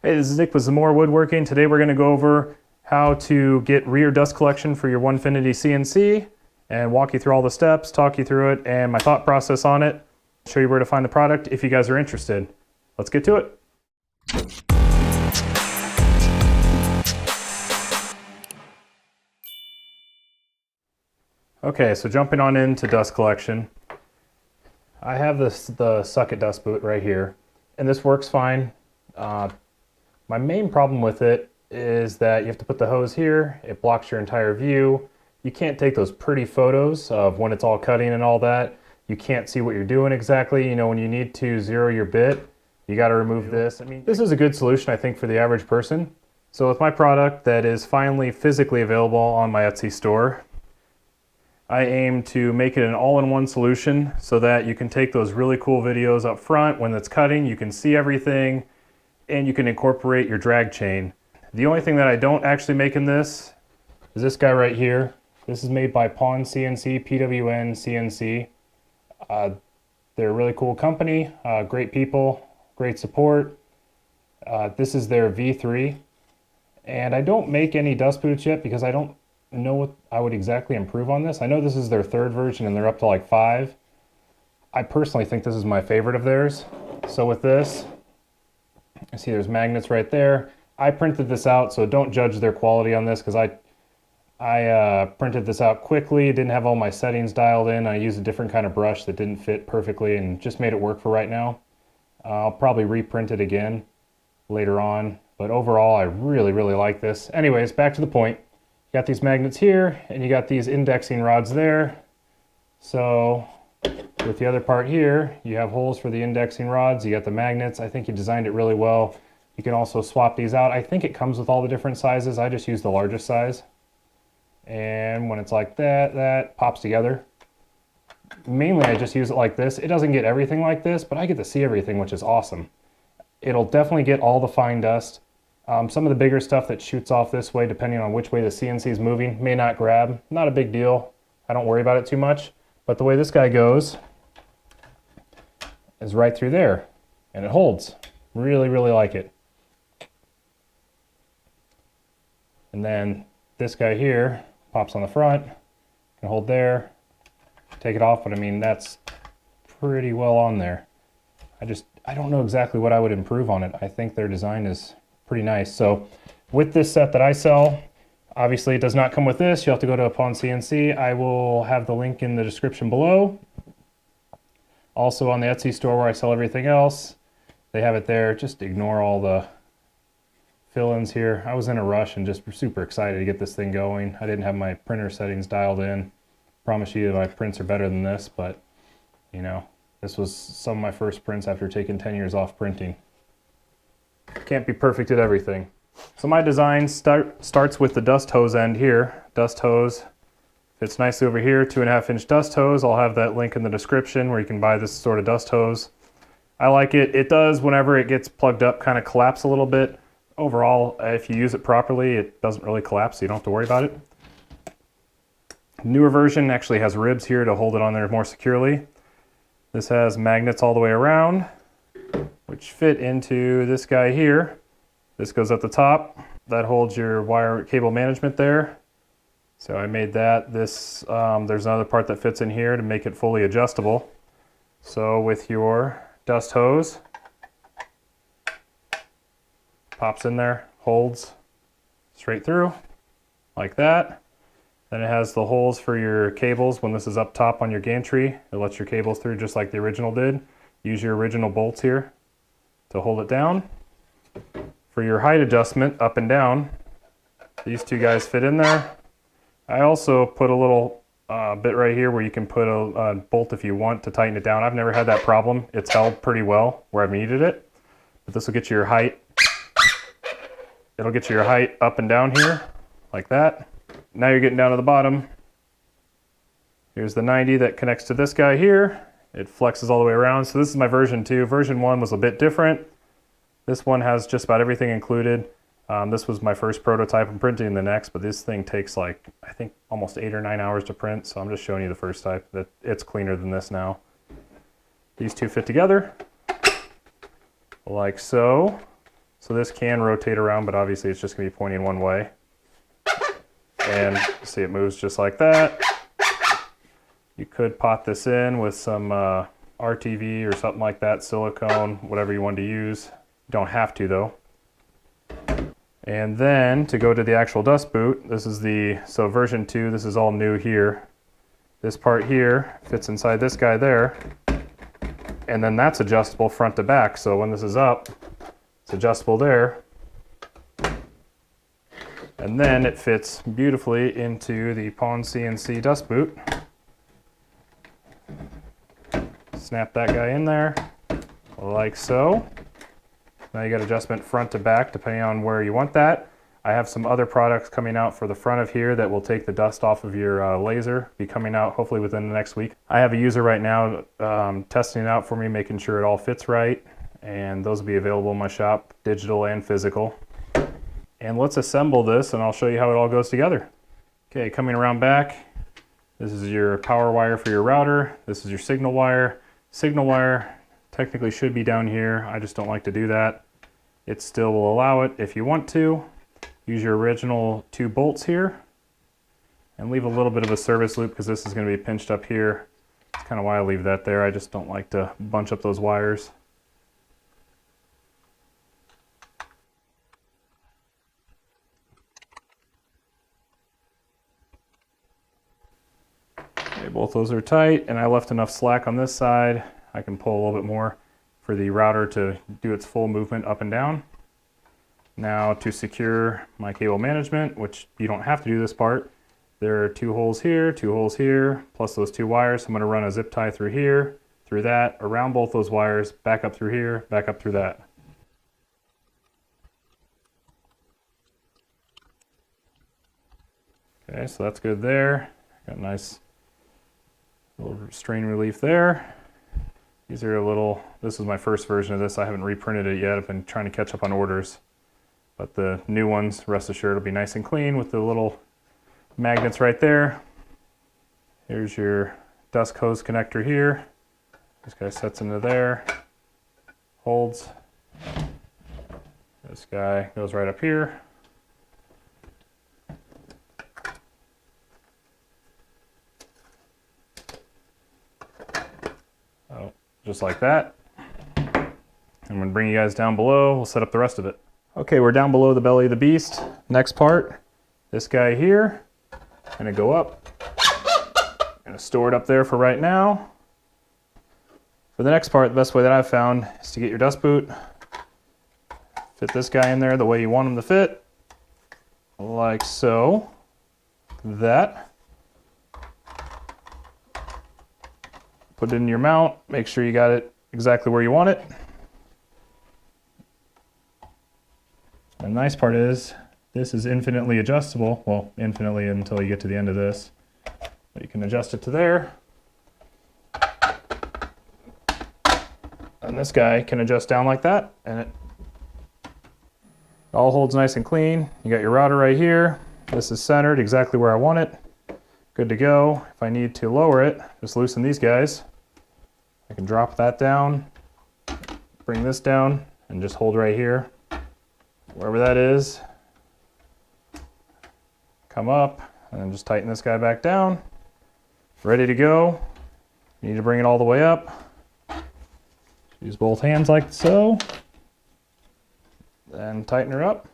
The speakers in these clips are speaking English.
Hey, this is Nick with Zamora Woodworking. Today we're going to go over how to get rear dust collection for your Onefinity CNC and walk you through all the steps, talk you through it, and my thought process on it, show you where to find the product if you guys are interested. Let's get to it. Okay, so jumping on into dust collection. I have the Sucket dust boot right here, and this works fine. My main problem with it is that you have to put the hose here. It blocks your entire view. You can't take those pretty photos of when it's all cutting and all that. You can't see what you're doing exactly. You know, when you need to zero your bit, you got to remove this. I mean, this is a good solution, I think, for the average person. So with my product that is finally physically available on my Etsy store, I aim to make it an all-in-one solution so that you can take those really cool videos up front when it's cutting, you can see everything, and you can incorporate your drag chain. The only thing that I don't actually make in this is this guy right here. This is made by Pawn CNC, PWN CNC. They're a really cool company, great people, great support. This is their V3. And I don't make any dust boots yet because I don't know what I would exactly improve on this. I know this is their third version and they're up to like 5. I personally think this is my favorite of theirs. So with this, I see there's magnets right there. I printed this out, so don't judge their quality on this because I printed this out quickly, didn't have all my settings dialed in. I used a different kind of brush that didn't fit perfectly and just made it work for right now. I'll probably reprint it again later on, but overall I really like this. Anyways, back to the point. You got these magnets here and you got these indexing rods there. So with the other part here, you have holes for the indexing rods, you got the magnets. I think you designed it really well. You can also swap these out. I think it comes with all the different sizes. I just use the largest size. And when it's like that, that pops together. Mainly I just use it like this. It doesn't get everything like this, but I get to see everything, which is awesome. It'll definitely get all the fine dust. Some of the bigger stuff that shoots off this way, depending on which way the CNC is moving, may not grab. Not a big deal. I don't worry about it too much. But the way this guy goes is right through there, and it holds. Really like it. And then this guy here pops on the front, can hold there, take it off, but I mean, that's pretty well on there. I don't know exactly what I would improve on it. I think their design is pretty nice. So with this set that I sell, obviously it does not come with this. You'll have to go to Pawn CNC. I will have the link in the description below. Also on the Etsy store where I sell everything else, they have it there. Just ignore all the fill-ins here. I was in a rush and just super excited to get this thing going. I didn't have my printer settings dialed in. Promise you that my prints are better than this, but you know, this was some of my first prints after taking 10 years off printing. Can't be perfect at everything. So my design starts with the dust hose end here. Dust hose fits nicely over here, 2.5-inch dust hose. I'll have that link in the description where you can buy this sort of dust hose. I like it. It does, whenever it gets plugged up, kind of collapse a little bit. Overall, if you use it properly, it doesn't really collapse, so you don't have to worry about it. Newer version actually has ribs here to hold it on there more securely. This has magnets all the way around, which fit into this guy here. This goes at the top. That holds your wire cable management there. So I made that. This there's another part that fits in here to make it fully adjustable. So with your dust hose, pops in there, holds straight through like that. Then it has the holes for your cables. When this is up top on your gantry, it lets your cables through just like the original did. Use your original bolts here to hold it down. For your height adjustment up and down, these two guys fit in there. I also put a little bit right here where you can put a bolt if you want to tighten it down. I've never had that problem. It's held pretty well where I've needed it. But this will get you your height. It'll get you your height up and down here like that. Now you're getting down to the bottom. Here's the 90 that connects to this guy here. It flexes all the way around. So this is my version 2. Version 1 was a bit different. This one has just about everything included. This was my first prototype. I'm printing the next, but this thing takes like, I think almost 8 or 9 hours to print. So I'm just showing you the first type. That it's cleaner than this now. These two fit together like so. So this can rotate around, but obviously it's just going to be pointing one way. And see, it moves just like that. You could pot this in with some RTV or something like that, silicone, whatever you want to use. You don't have to though. And then to go to the actual dust boot, this is so version 2, this is all new here. This part here fits inside this guy there. And then that's adjustable front to back. So when this is up, it's adjustable there. And then it fits beautifully into the Onefinity CNC dust boot. Snap that guy in there, like so. Now you got adjustment front to back depending on where you want that. I have some other products coming out for the front of here that will take the dust off of your laser, be coming out hopefully within the next week. I have a user right now testing it out for me, making sure it all fits right, and those will be available in my shop, digital and physical. And let's assemble this and I'll show you how it all goes together. Okay, coming around back, this is your power wire for your router, this is your signal wire. Signal wire technically should be down here, I just don't like to do that. It still will allow it if you want to. Use your original 2 bolts here and leave a little bit of a service loop because this is going to be pinched up here. That's kind of why I leave that there. I just don't like to bunch up those wires. Okay, both those are tight, and I left enough slack on this side. I can pull a little bit more for the router to do its full movement up and down. Now to secure my cable management, which you don't have to do this part, there are 2 holes here, plus those 2 wires. I'm going to run a zip tie through here, through that, around both those wires, back up through here, back up through that. Okay, so that's good there. Got a nice little strain relief there. These are this is my first version of this. I haven't reprinted it yet. I've been trying to catch up on orders. But the new ones, rest assured, will be nice and clean with the little magnets right there. Here's your dust hose connector here. This guy sets into there, holds. This guy goes right up here. Oh, just like that. I'm going to bring you guys down below. We'll set up the rest of it. Okay, we're down below the belly of the beast. Next part, this guy here. Gonna go up. Gonna store it up there for right now. For the next part, the best way that I've found is to get your dust boot. Fit this guy in there the way you want him to fit. Like so. That. Put it in your mount. Make sure you got it exactly where you want it. The nice part is, this is infinitely adjustable. Well, infinitely until you get to the end of this. But you can adjust it to there. And this guy can adjust down like that, and it all holds nice and clean. You got your router right here. This is centered exactly where I want it. Good to go. If I need to lower it, just loosen these guys. I can drop that down, bring this down, and just hold right here. Wherever that is, come up, and then just tighten this guy back down. Ready to go. You need to bring it all the way up. Use both hands like so. Then tighten her up.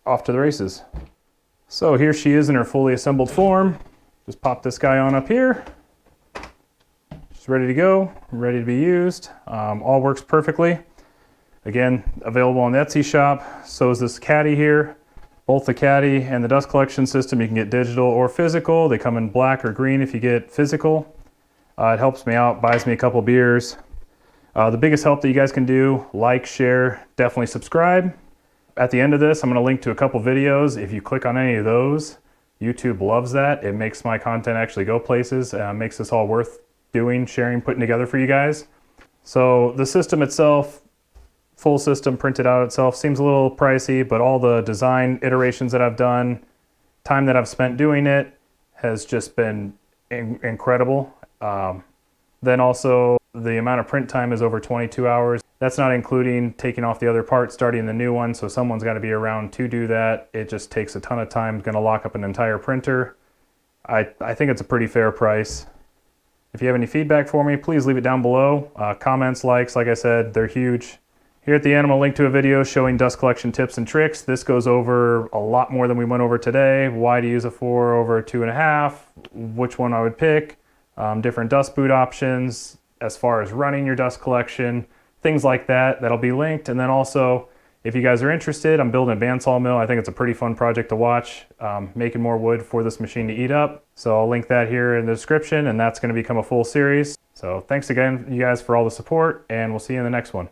Off to the races. So here she is in her fully assembled form. Just pop this guy on up here. She's ready to go, ready to be used. All works perfectly. Again, available on the Etsy shop. So is this caddy here. Both the caddy and the dust collection system, you can get digital or physical. They come in black or green if you get physical. It helps me out, buys me a couple beers. The biggest help that you guys can do, like, share, definitely subscribe. At the end of this, I'm going to link to a couple videos. If you click on any of those, YouTube loves that. It makes my content actually go places, makes this all worth doing, sharing, putting together for you guys. So the system itself, full system printed out itself, seems a little pricey, but all the design iterations that I've done, time that I've spent doing it, has just been incredible. Then also the amount of print time is over 22 hours. That's not including taking off the other part, starting the new one, so someone's got to be around to do that. It just takes a ton of time. It's going to lock up an entire printer. I think it's a pretty fair price. If you have any feedback for me, please leave it down below. Comments, likes, like I said, they're huge. Here at the end, I'm going to link to a video showing dust collection tips and tricks. This goes over a lot more than we went over today. Why to use a 4 over 2.5, which one I would pick, different dust boot options, as far as running your dust collection, things like that. That'll be linked. And then also, if you guys are interested, I'm building a bandsaw mill. I think it's a pretty fun project to watch, making more wood for this machine to eat up. So I'll link that here in the description, and that's going to become a full series. So thanks again, you guys, for all the support, and we'll see you in the next one.